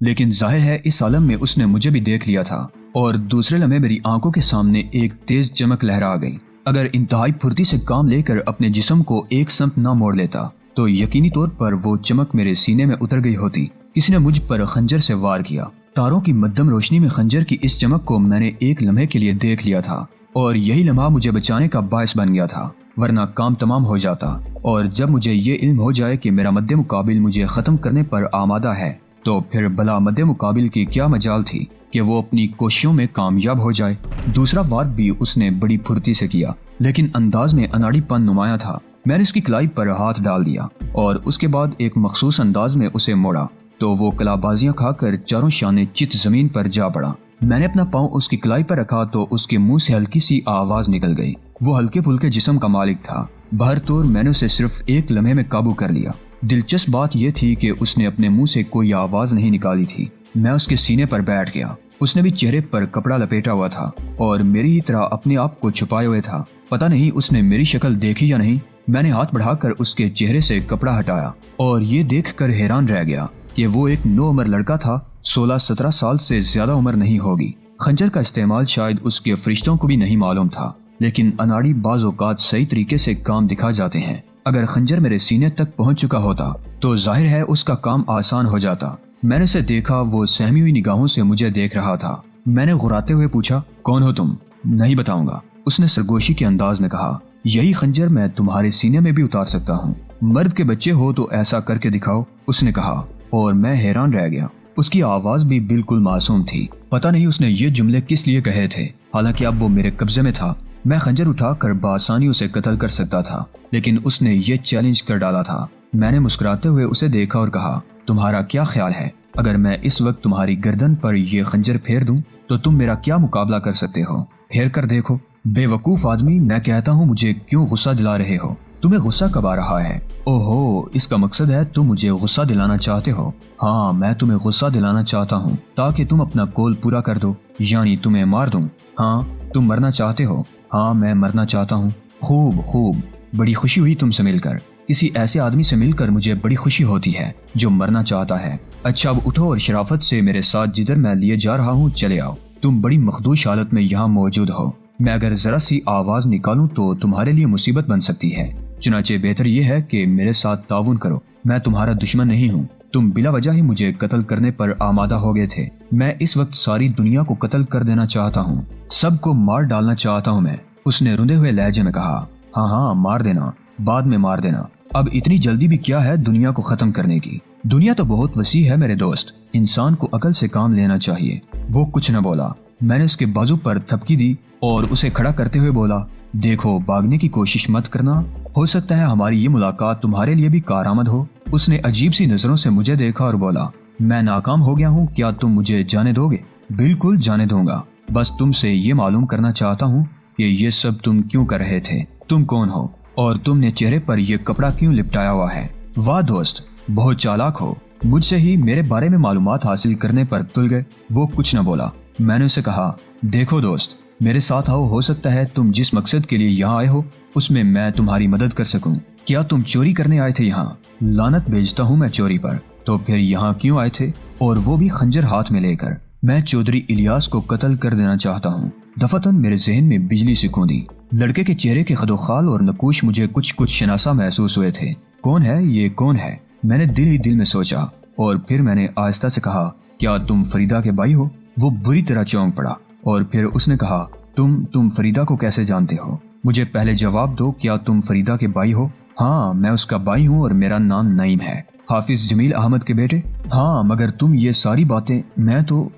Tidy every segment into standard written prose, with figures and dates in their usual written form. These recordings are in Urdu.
لیکن ظاہر ہے اس عالم میں اس نے مجھے بھی دیکھ لیا تھا، اور دوسرے لمحے میری آنکھوں کے سامنے ایک تیز چمک لہرا گئی۔ اگر انتہائی پھرتی سے کام لے کر اپنے جسم کو ایک سمت نہ موڑ لیتا تو یقینی طور پر وہ چمک میرے سینے میں اتر گئی ہوتی۔ کسی نے مجھ پر خنجر سے وار کیا۔ تاروں کی مدھم روشنی میں خنجر کی اس چمک کو میں نے ایک لمحے کے لیے دیکھ لیا تھا، اور یہی لمحہ مجھے بچانے کا باعث بن گیا تھا، ورنہ کام تمام ہو جاتا۔ اور جب مجھے یہ علم ہو جائے کہ میرا مد مقابل مجھے ختم کرنے پر آمادہ ہے تو پھر بلا مد مقابل کی کیا مجال تھی کہ وہ اپنی کوششوں میں کامیاب ہو جائے۔ دوسرا وار بھی اس نے بڑی پھرتی سے کیا، لیکن انداز میں اناڑی پن نمایاں تھا۔ میں نے اس کی کلائی پر ہاتھ ڈال دیا اور اس کے بعد ایک مخصوص انداز میں اسے موڑا تو وہ کلا بازیاں کھا کر چاروں شانے چت زمین پر جا پڑا۔ میں نے اپنا پاؤں اس کی کلائی پر رکھا تو اس کے منہ سے ہلکی سی آواز نکل گئی۔ وہ ہلکے پھلکے جسم کا مالک تھا، بہرطور میں نے اسے صرف ایک لمحے میں قابو کر لیا۔ دلچسپ بات یہ تھی کہ اس نے اپنے منہ سے کوئی آواز نہیں نکالی تھی۔ میں اس کے سینے پر بیٹھ گیا۔ اس نے بھی چہرے پر کپڑا لپیٹا ہوا تھا اور میری ہی طرح اپنے آپ کو چھپائے ہوئے تھا۔ پتہ نہیں اس نے میری شکل دیکھی یا نہیں۔ میں نے ہاتھ بڑھا کر اس کے چہرے سے کپڑا ہٹایا اور یہ دیکھ کر حیران رہ گیا کہ وہ ایک نو عمر لڑکا تھا، 16-17 سال سے زیادہ عمر نہیں ہوگی۔ خنجر کا استعمال شاید اس کے فرشتوں کو بھی نہیں معلوم تھا، لیکن اناڑی بعض اوقات صحیح طریقے سے کام دکھا جاتے ہیں۔ اگر خنجر میرے سینے تک پہنچ چکا ہوتا تو ظاہر ہے اس کا کام آسان ہو جاتا۔ میں نے اسے دیکھا، وہ سہمی ہوئی نگاہوں سے مجھے دیکھ رہا تھا۔ میں نے غراتے ہوئے پوچھا، کون ہو تم؟ نہیں بتاؤں گا، اس نے سرگوشی کے انداز میں کہا۔ یہی خنجر میں تمہارے سینے میں بھی اتار سکتا ہوں، مرد کے بچے ہو تو ایسا کر کے دکھاؤ، اس نے کہا، اور میں حیران رہ گیا۔ اس کی آواز بھی بالکل معصوم تھی۔ پتہ نہیں اس نے یہ جملے کس لیے کہے تھے، حالانکہ اب وہ میرے قبضے میں تھا۔ میں خنجر اٹھا کر بآسانی اسے قتل کر سکتا تھا، لیکن اس نے یہ چیلنج کر ڈالا تھا۔ میں نے مسکراتے ہوئے اسے دیکھا اور کہا، تمہارا کیا خیال ہے اگر میں اس وقت تمہاری گردن پر یہ خنجر پھیر دوں تو تم میرا کیا مقابلہ کر سکتے ہو؟ پھیر کر دیکھو۔ بے وقوف آدمی، میں کہتا ہوں مجھے کیوں غصہ دلا رہے ہو؟ تمہیں غصہ کب آ رہا ہے؟ اوہو، اس کا مقصد ہے تم مجھے غصہ دلانا چاہتے ہو۔ ہاں، میں تمہیں غصہ دلانا چاہتا ہوں تاکہ تم اپنا کول پورا کر دو، یعنی تمہیں مار دوں۔ ہاں، تم مرنا چاہتے ہو؟ ہاں، میں مرنا چاہتا ہوں۔ خوب خوب، بڑی خوشی ہوئی تم سے مل کر۔ کسی ایسے آدمی سے مل کر مجھے بڑی خوشی ہوتی ہے جو مرنا چاہتا ہے۔ اچھا، اب اٹھو اور شرافت سے میرے ساتھ جدھر میں لیے جا رہا ہوں چلے آؤ۔ تم بڑی مخدوش حالت میں یہاں موجود ہو، میں اگر ذرا سی آواز نکالوں تو تمہارے لیے مصیبت بن سکتی ہے، چنانچہ بہتر یہ ہے کہ میرے ساتھ تعاون کرو۔ میں تمہارا دشمن نہیں ہوں، تم بلا وجہ ہی مجھے قتل کرنے پر آمادہ ہو گئے تھے۔ میں اس وقت ساری دنیا کو قتل کر دینا چاہتا ہوں، سب کو مار ڈالنا چاہتا ہوں میں، اس نے روندے ہوئے لہجے میں کہا۔ ہاں ہاں، مار دینا، بعد میں مار دینا، اب اتنی جلدی بھی کیا ہے دنیا کو ختم کرنے کی؟ دنیا تو بہت وسیع ہے میرے دوست، انسان کو عقل سے کام لینا چاہیے۔ وہ کچھ نہ بولا۔ میں نے اس کے بازو پر تھپکی دی اور اسے کھڑا کرتے ہوئے بولا، دیکھو، بھاگنے کی کوشش مت کرنا، ہو سکتا ہے ہماری یہ ملاقات تمہارے لیے بھی کارآمد ہو۔ اس نے عجیب سی نظروں سے مجھے دیکھا اور بولا، میں ناکام ہو گیا ہوں، کیا تم مجھے جانے دو گے؟ بالکل جانے دوں گا، بس تم سے یہ معلوم کرنا چاہتا ہوں کہ یہ سب تم کیوں کر رہے تھے، تم کون ہو اور تم نے چہرے پر یہ کپڑا کیوں لپٹایا ہوا ہے؟ واہ دوست، بہت چالاک ہو، مجھ سے ہی میرے بارے میں معلومات حاصل کرنے پر تل گئے۔ وہ کچھ نہ بولا۔ میں نے اسے کہا، دیکھو دوست، میرے ساتھ آؤ، ہو سکتا ہے تم جس مقصد کے لیے یہاں آئے ہو اس میں میں تمہاری مدد کر سکوں۔ کیا تم چوری کرنے آئے تھے یہاں؟ لعنت بھیجتا ہوں میں چوری پر، تو پھر یہاں کیوں آئے تھے، اور وہ بھی خنجر ہاتھ میں لے کر؟ میں چودھری الیاس کو قتل کر دینا چاہتا ہوں۔ دفعتاً میرے ذہن میں بجلی سی گونجی۔ لڑکے کے چہرے کے خد و خال اور نقوش مجھے کچھ شناسا محسوس ہوئے تھے۔ کون ہے یہ، کون ہے؟ میں نے دل ہی دل میں سوچا، اور پھر میں نے آہستہ سے کہا، کیا تم فریدہ کے بھائی ہو؟ وہ بری طرح چونک پڑا، اور پھر اس نے کہا، تم فریدہ کو کیسے جانتے ہو؟ مجھے پہلے جواب دو، کیا تم فریدہ کے بھائی ہو؟ ہاں، میں اس کا بھائی ہوں اور میرا نام نعیم ہے، حافظ جمیل احمد کے بیٹے۔ ہاں، مگر تم یہ ساری باتیں، میں تو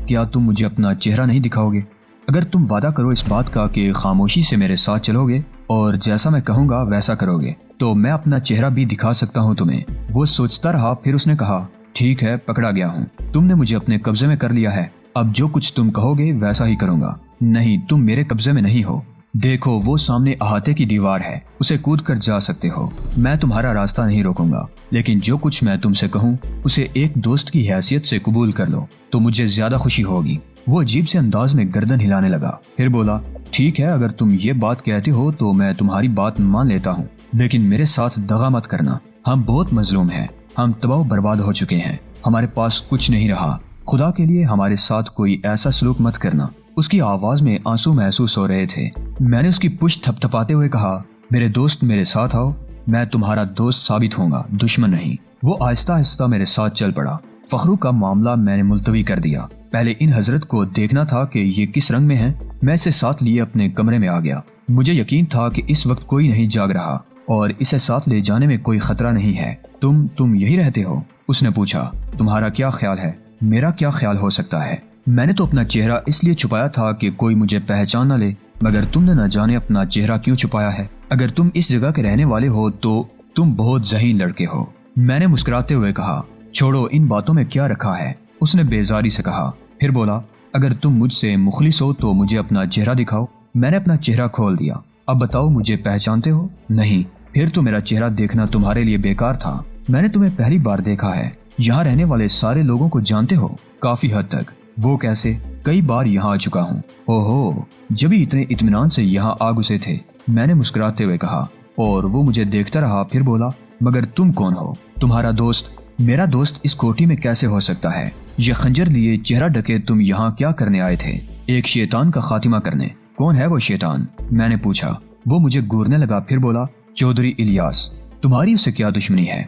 کیا تم مجھے اپنا چہرہ نہیں دکھاؤ گے؟ اگر تم وعدہ کرو اس بات کا کہ خاموشی سے میرے ساتھ چلو گے اور جیسا میں کہوں گا ویسا کرو گے تو میں اپنا چہرہ بھی دکھا سکتا ہوں تمہیں۔ وہ سوچتا رہا، پھر اس نے کہا، ٹھیک ہے، پکڑا گیا ہوں، تم نے مجھے اپنے قبضے میں کر لیا ہے، اب جو کچھ تم کہو گے ویسا ہی کروں گا۔ نہیں، تم میرے قبضے میں نہیں ہو، دیکھو وہ سامنے احاطے کی دیوار ہے، اسے کود کر جا سکتے ہو، میں تمہارا راستہ نہیں روکوں گا، لیکن جو کچھ میں تم سے کہوں اسے ایک دوست کی حیثیت سے قبول کر لو تو مجھے زیادہ خوشی ہوگی۔ وہ عجیب سے انداز میں گردن ہلانے لگا، پھر بولا، ٹھیک ہے، اگر تم یہ بات کہتے ہو تو میں تمہاری بات مان لیتا ہوں، لیکن میرے ساتھ دغا مت کرنا، ہم بہت مظلوم ہیں، ہم تباہ و برباد ہو چکے ہیں، ہمارے پاس کچھ نہیں رہا، خدا کے لیے ہمارے ساتھ کوئی ایسا سلوک مت کرنا۔ اس کی آواز میں آنسو محسوس ہو رہے تھے۔ میں نے اس کی پشت تھپ تھپاتے ہوئے کہا، میرے دوست میرے ساتھ آؤ، میں تمہارا دوست ثابت ہوں گا، دشمن نہیں۔ وہ آہستہ آہستہ میرے ساتھ چل پڑا۔ فخرو کا معاملہ میں نے ملتوی کر دیا۔ پہلے ان حضرت کو دیکھنا تھا کہ یہ کس رنگ میں ہیں۔ میں اسے ساتھ لیے اپنے کمرے میں آ گیا۔ مجھے یقین تھا کہ اس وقت کوئی نہیں جاگ رہا اور اسے ساتھ لے جانے میں کوئی خطرہ نہیں ہے۔ تم یہی رہتے ہو؟ اس نے پوچھا۔ تمہارا کیا خیال ہے؟ میرا کیا خیال ہو سکتا ہے؟ میں نے تو اپنا چہرہ اس لیے چھپایا تھا کہ کوئی مجھے پہچان نہ لے، مگر تم نے نہ جانے اپنا چہرہ کیوں چھپایا ہے۔ اگر تم اس جگہ کے رہنے والے ہو تو تم بہت ذہین لڑکے ہو۔ میں نے مسکراتے ہوئے کہا، چھوڑو، ان باتوں میں کیا رکھا ہے؟ اس نے بیزاری سے کہا، پھر بولا، اگر تم مجھ سے مخلص ہو تو مجھے اپنا چہرہ دکھاؤ۔ میں نے اپنا چہرہ کھول دیا۔ اب بتاؤ، مجھے پہچانتے ہو؟ نہیں۔ پھر تو میرا چہرہ دیکھنا تمہارے لیے بیکار تھا۔ میں نے تمہیں پہلی بار دیکھا ہے۔ یہاں رہنے والے سارے لوگوں کو جانتے ہو؟ کافی حد تک۔ وہ کیسے؟ کئی بار یہاں آ چکا ہوں۔ اوہو، جبھی اتنے اطمینان سے یہاں آ گھسے تھے، میں نے مسکراتے ہوئے کہا، اور وہ مجھے دیکھتا رہا۔ پھر بولا، مگر تم کون ہو؟ تمہارا دوست۔ میرا دوست اس کوٹھی میں کیسے ہو سکتا ہے؟ یہ خنجر لیے چہرہ ڈھکے تم یہاں کیا کرنے آئے تھے؟ ایک شیطان کا خاتمہ کرنے۔ کون ہے وہ شیطان؟ میں نے پوچھا۔ وہ مجھے گورنے لگا۔ پھر بولا، چودھری الیاس۔ تمہاری اس سے کیا دشمنی ہے؟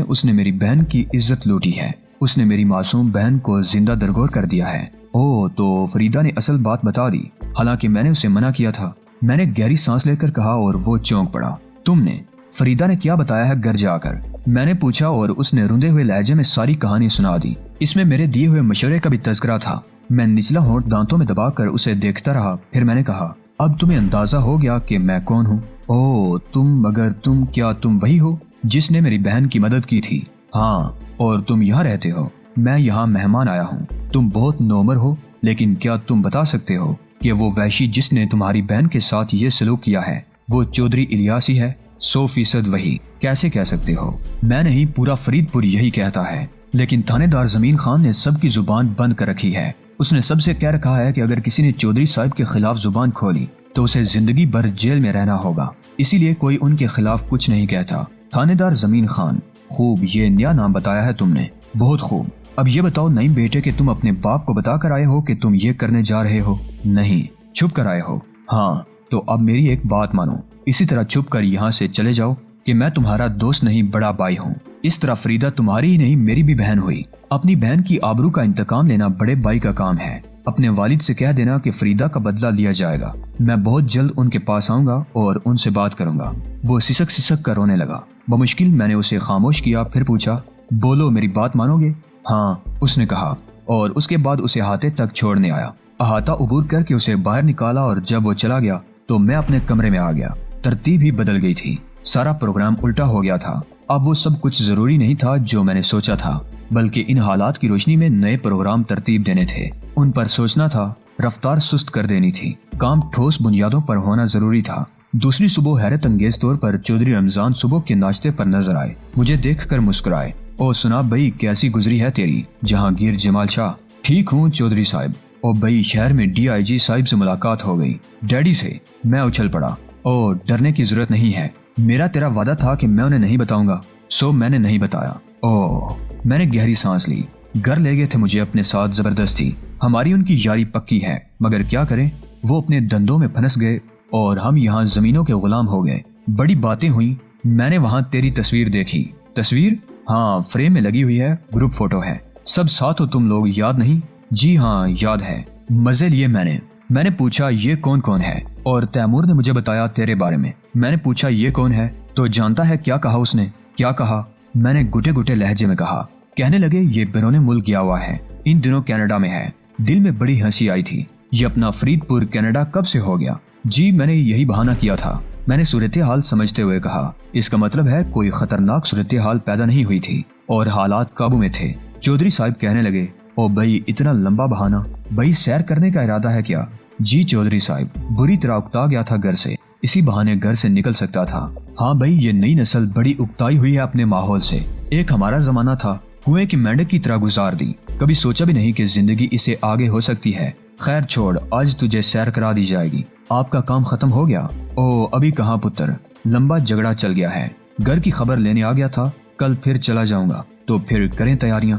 اس نے میری بہن کی عزت لوٹی ہے۔ اس نے میری معصوم بہن کو زندہ درگور کر دیا ہے۔ اوہ، تو فریدہ نے اصل بات بتا دی، حالانکہ میں نے اسے منع کیا تھا۔ میں نے گہری سانس لے کر کہا اور وہ چونک پڑا۔ تم نے؟ فریدہ نے کیا بتایا ہے گھر جا کر؟ میں نے پوچھا اور اس نے روندے ہوئے لہجے میں ساری کہانی سنا دی۔ اس میں میرے دیے ہوئے مشورے کا بھی تذکرہ تھا۔ میں نچلا ہونٹ دانتوں میں دبا کر اسے دیکھتا رہا۔ پھر میں نے کہا، اب تمہیں اندازہ ہو گیا کہ میں کون ہوں؟ اوہ، مگر کیا تم وہی ہو جس نے میری بہن کی مدد کی تھی؟ ہاں، اور تم یہاں رہتے ہو؟ میں یہاں مہمان آیا ہوں۔ تم بہت نومر ہو، لیکن کیا تم بتا سکتے ہو کہ وہ وحشی جس نے تمہاری بہن کے ساتھ یہ سلوک کیا ہے وہ چودھری الیاس ہی ہے؟ 100% وہی۔ کیسے کہہ سکتے ہو؟ میں نہیں، پورا فرید پور یہی کہتا ہے، لیکن تھانے دار زمین خان نے سب کی زبان بند کر رکھی ہے۔ اس نے سب سے کہہ رکھا ہے کہ اگر کسی نے چودھری صاحب کے خلاف زبان کھولی تو اسے زندگی بھر جیل میں رہنا ہوگا، اسی لیے کوئی ان کے خلاف کچھ نہیں کہتا۔ تھانے دار زمین خان۔ خوب، یہ نیا نام بتایا ہے تم نے، بہت خوب۔ اب یہ بتاؤ نعیم بیٹے کہ تم اپنے باپ کو بتا کر آئے ہو کہ تم یہ کرنے جا رہے ہو؟ نہیں، چھپ کر آئے ہو؟ ہاں۔ تو اب میری ایک بات مانو، اسی طرح چھپ کر یہاں سے چلے جاؤ کہ میں تمہارا دوست نہیں، بڑا بھائی ہوں۔ اس طرح فریدہ تمہاری ہی نہیں، میری بھی بہن ہوئی۔ اپنی بہن کی آبرو کا انتقام لینا بڑے بھائی کا کام ہے۔ اپنے والد سے کہہ دینا کہ فریدہ کا بدلہ لیا جائے گا۔ میں بہت جلد ان کے پاس آؤں گا اور ان سے بات کروں گا۔ وہ سسک کر رونے لگا۔ بمشکل میں نے اسے خاموش کیا۔ پھر پوچھا، بولو، میری بات مانو گے؟ ہاں، اس نے کہا، اور اس کے بعد اسے احاطے تک چھوڑنے آیا۔ احاطہ عبور کر کے اسے باہر نکالا، اور جب وہ چلا گیا تو میں اپنے کمرے میں آ گیا۔ ترتیب ہی بدل گئی تھی، سارا پروگرام الٹا ہو گیا تھا۔ اب وہ سب کچھ ضروری نہیں تھا جو میں نے سوچا تھا، بلکہ ان حالات کی روشنی میں نئے پروگرام ترتیب دینے تھے۔ ان پر سوچنا تھا، رفتار سست کر دینی تھی، کام ٹھوس بنیادوں پر ہونا ضروری تھا۔ دوسری صبح حیرت انگیز طور پر چودھری رمضان صبح کے ناشتے پر نظر آئے، مجھے دیکھ کر مسکرائے۔ او سنا بھائی، کیسی گزری ہے تیری جہانگیر جمال شاہ؟ ٹھیک ہوں چودھری صاحب۔ او بھائی، شہر میں DIG صاحب سے ملاقات ہو گئی، ڈیڈی سے؟ میں اچھل پڑا۔ او، ڈرنے کی ضرورت نہیں ہے، میرا تیرا وعدہ تھا کہ میں انہیں نہیں بتاؤں گا، سو میں نے نہیں بتایا۔ او، میں نے گہری سانس لی۔ گھر لے گئے تھے مجھے اپنے ساتھ زبردستی۔ ہماری ان کی یاری پکی ہے، مگر کیا کریں، وہ اپنے دندوں میں پھنس گئے اور ہم یہاں زمینوں کے غلام ہو گئے۔ بڑی باتیں ہوئیں۔ میں نے وہاں تیری تصویر دیکھی۔ تصویر؟ ہاں، فریم میں لگی ہوئی ہے، گروپ فوٹو ہے، سب ساتھ ہو تم لوگ، یاد نہیں؟ جی ہاں، یاد ہے۔ مزے لیے میں نے پوچھا، یہ کون کون ہے؟ اور تیمور نے مجھے بتایا تیرے بارے میں۔ میں نے پوچھا، یہ کون ہے؟ تو جانتا ہے کیا کہا اس نے؟ کیا کہا؟ میں نے گھٹے گھٹے لہجے میں کہا۔ کہنے لگے، یہ بیرون ملک گیا ہوا ہے، ان دنوں کینیڈا میں ہے۔ دل میں بڑی ہنسی آئی تھی۔ یہ اپنا فرید پور کینیڈا کب سے ہو گیا؟ جی، میں نے یہی بہانہ کیا تھا۔ میں نے صورتحال سمجھتے ہوئے کہا، اس کا مطلب ہے کوئی خطرناک صورتحال پیدا نہیں ہوئی تھی اور حالات قابو میں تھے۔ چودھری صاحب کہنے لگے، او بھائی، اتنا لمبا بہانہ، بھائی سیر کرنے کا ارادہ ہے کیا؟ جی چودھری صاحب، بری طرح اکتا گیا تھا گھر سے، اسی بہانے گھر سے نکل سکتا تھا۔ ہاں بھائی، یہ نئی نسل بڑی اکتائی ہوئی ہے اپنے ماحول سے۔ ایک ہمارا زمانہ تھا، کنویں کی مینڈک کی طرح گزار دی، کبھی سوچا بھی نہیں کہ زندگی اسے آگے ہو سکتی ہے۔ خیر چھوڑ، آج تجھے سیر کرا دی جائے گی۔ آپ کا کام ختم ہو گیا؟ او ابھی کہاں پتر، لمبا جھگڑا چل گیا ہے، گھر کی خبر لینے آ گیا تھا، کل پھر چلا جاؤں گا، تو پھر کریں تیاریاں۔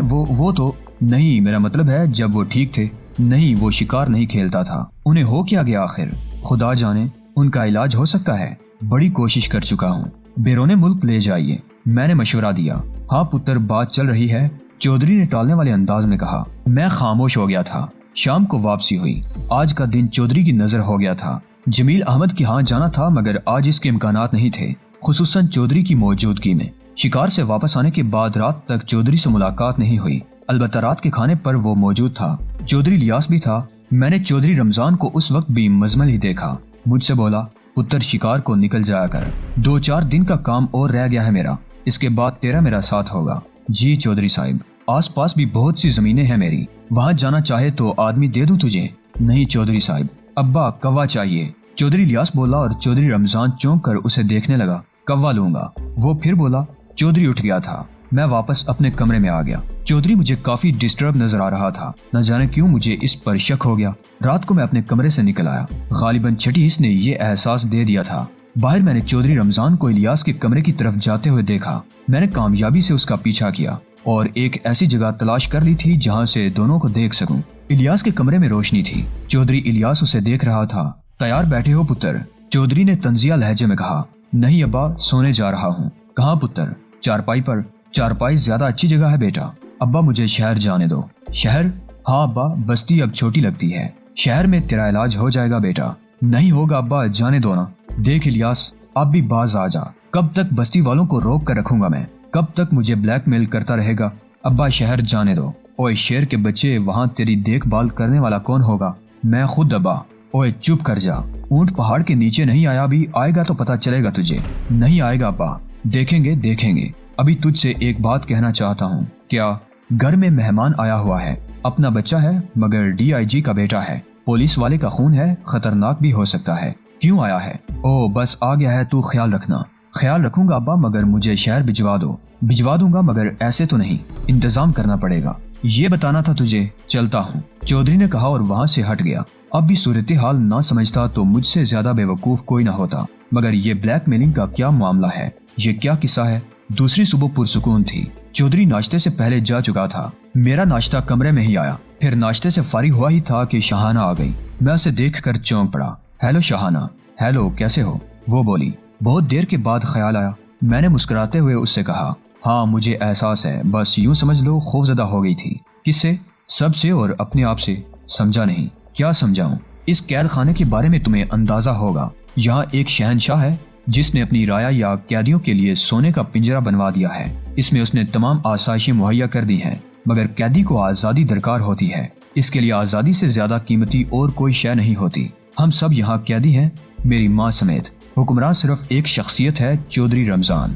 وہ تو نہیں، میرا مطلب ہے جب وہ ٹھیک تھے۔ نہیں، وہ شکار نہیں کھیلتا تھا۔ انہیں ہو کیا گیا آخر؟ خدا جانے، ان کا علاج ہو سکتا ہے؟ بڑی کوشش کر چکا ہوں، بیرون ملک لے جائیے، میں نے مشورہ دیا۔ ہاں پتر، بات چل رہی ہے، چودھری نے ٹالنے والے انداز میں کہا۔ میں خاموش ہو گیا تھا۔ شام کو واپسی ہوئی۔ آج کا دن چودھری کی نظر ہو گیا تھا۔ جمیل احمد کے ہاں جانا تھا مگر آج اس کے امکانات نہیں تھے، خصوصاً چودھری کی موجودگی میں۔ شکار سے واپس آنے کے بعد رات تک چودھری سے ملاقات نہیں ہوئی، البتہ رات کے کھانے پر وہ موجود تھا۔ چودھری الیاس بھی تھا۔ میں نے چودھری رمضان کو اس وقت بھی مزمل ہی دیکھا۔ مجھ سے بولا، پتر شکار کو نکل جایا کر، 2-4 دن کا کام اور رہ گیا ہے میرا، اس کے بعد تیرا میرا ساتھ ہوگا۔ جی چودھری صاحب، آس پاس بھی بہت سی زمینیں ہیں میری، وہاں جانا چاہے تو آدمی دے دوں تجھے؟ نہیں چودھری صاحب، ابا کوا چاہیے، چودھری الیاس بولا اور چودھری رمضان چونک کر اسے دیکھنے لگا۔ کوا لوں گا، وہ پھر بولا۔ چودھری اٹھ گیا تھا۔ میں واپس اپنے کمرے میں آ گیا۔ چودھری مجھے کافی ڈسٹرب نظر آ رہا تھا، نہ جانے کیوں مجھے اس پر شک ہو گیا۔ رات کو میں اپنے کمرے سے نکل آیا، غالباً چھٹی حس نے یہ احساس دے دیا تھا۔ باہر میں نے چودھری رمضان کو الیاس کے کمرے کی طرف جاتے ہوئے دیکھا۔ میں نے کامیابی سے اس کا پیچھا کیا اور ایک ایسی جگہ تلاش کر لی تھی جہاں سے دونوں کو دیکھ سکوں۔ الیاس کے کمرے میں روشنی تھی، چودھری الیاس اسے دیکھ رہا تھا۔ تیار بیٹھے ہو پتر؟ چودھری نے طنزیہ لہجے میں کہا۔ نہیں ابا، سونے جا رہا ہوں۔ کہاں پتر؟ چارپائی پر۔ چارپائی زیادہ اچھی جگہ ہے بیٹا، ابا مجھے شہر جانے دو۔ شہر؟ ہاں ابا، بستی اب چھوٹی لگتی ہے، شہر میں تیرا علاج ہو جائے گا بیٹا۔ نہیں ہوگا ابا، جانے دو نا۔ دیکھ الیاس، اب بھی باز آ جا، کب تک بستی والوں کو روک کر رکھوں گا میں؟ کب تک مجھے بلیک میل کرتا رہے گا؟ ابا شہر جانے دو۔ اوے شیر کے بچے، وہاں تیری دیکھ بھال کرنے والا کون ہوگا؟ میں خود ابا۔ اوے چپ کر جا، اونٹ پہاڑ کے نیچے نہیں آیا، بھی آئے گا تو پتا چلے گا تجھے۔ نہیں آئے گا ابا، دیکھیں گے۔ ابھی تجھ سے ایک بات کہنا چاہتا ہوں۔ کیا؟ گھر میں مہمان آیا ہوا ہے، اپنا بچہ ہے مگر DIG کا بیٹا ہے، پولیس والے کا خون ہے، خطرناک بھی ہو سکتا ہے۔ کیوں آیا ہے؟ او بس آ گیا ہے، تو خیال رکھنا۔ خیال رکھوں گا ابا، مگر مجھے شہر بھجوا دو۔ بھجوا دوں گا مگر ایسے تو نہیں، انتظام کرنا پڑے گا، یہ بتانا تھا تجھے۔ چلتا ہوں، چودھری نے کہا اور وہاں سے ہٹ گیا۔ اب بھی صورتحال نہ سمجھتا تو مجھ سے زیادہ بے وقوف کوئی نہ ہوتا، مگر یہ بلیک میلنگ کا کیا معاملہ ہے، یہ کیا قصہ ہے؟ دوسری صبح پرسکون تھی۔ چودھری ناشتے سے پہلے جا چکا تھا۔ میرا ناشتہ کمرے میں ہی آیا، پھر ناشتے سے فارغ ہوا ہی تھا کہ شاہانہ آ گئی۔ میں اسے دیکھ کر چونک پڑا۔ ہیلو شاہانہ۔ ہیلو، کیسے ہو؟ وہ بولی۔ بہت دیر کے بعد خیال آیا۔ میں نے مسکراتے ہوئے اس سے کہا، ہاں مجھے احساس ہے، بس یوں سمجھ لو خوفزدہ ہو گئی تھی۔ کس سے؟ سب سے اور اپنے آپ سے۔ سمجھا نہیں۔ کیا سمجھاؤں؟ اس قید خانے کے بارے میں تمہیں اندازہ ہوگا، یہاں ایک شہنشاہ ہے جس نے اپنی رعایا یا قیدیوں کے لیے سونے کا پنجرہ بنوا دیا ہے۔ اس میں اس نے تمام آسائشیں مہیا کر دی ہیں، مگر قیدی کو آزادی درکار ہوتی ہے۔ اس کے لیے آزادی سے زیادہ قیمتی اور کوئی شے نہیں ہوتی۔ ہم سب یہاں قیدی ہیں، میری ماں سمیت۔ حکمراں صرف ایک شخصیت ہے، چودھری رمضان۔